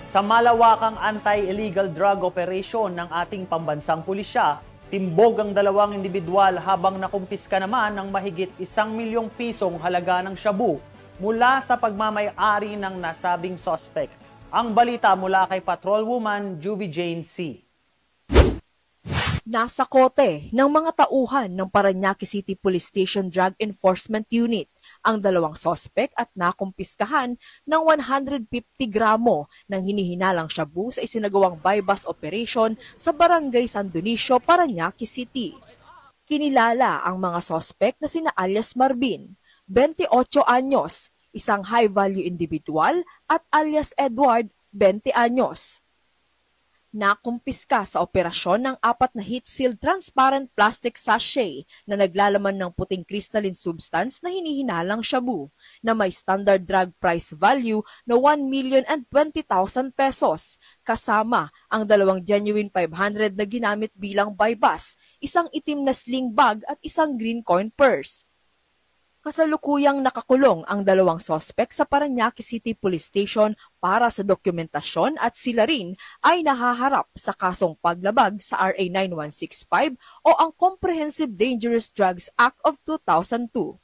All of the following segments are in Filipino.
Sa malawakang anti-illegal drug operation ng ating pambansang pulisya, timbog ang dalawang individual habang nakumpiska naman ng mahigit 1 milyong pisong halaga ng shabu mula sa pagmamay-ari ng nasabing suspect. Ang balita mula kay Patrolwoman Juvie Jane C. Nasa kote ng mga tauhan ng Parañaque City Police Station Drug Enforcement Unit ang dalawang sospek at nakumpiskahan ng 150 gramo ng hinihinalang shabu sa isinagawang buy-bust operation sa Barangay San Dionisio, Parañaque City. Kinilala ang mga sospek na sina alias Marvin, 28 anyos, isang high-value individual, at alias Edward, 20 anyos. Nakumpiska sa operasyon ng 4 na heat-sealed transparent plastic sachet na naglalaman ng puting crystalline substance na hinihinalang shabu na may standard drug price value na 1,020,000 pesos kasama ang 2 genuine 500 na ginamit bilang buy-bust, isang itim na sling bag at isang green coin purse. Kasalukuyang nakakulong ang dalawang sospek sa Parañaque City Police Station para sa dokumentasyon at sila rin ay nahaharap sa kasong paglabag sa RA 9165 o ang Comprehensive Dangerous Drugs Act of 2002.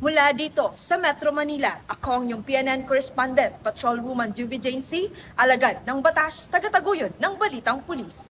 Mula dito sa Metro Manila, ako ang iyong PNN correspondent, Patrolwoman Juvie Jane C, alagad ng batas, tagataguyod ng Balitang Pulis.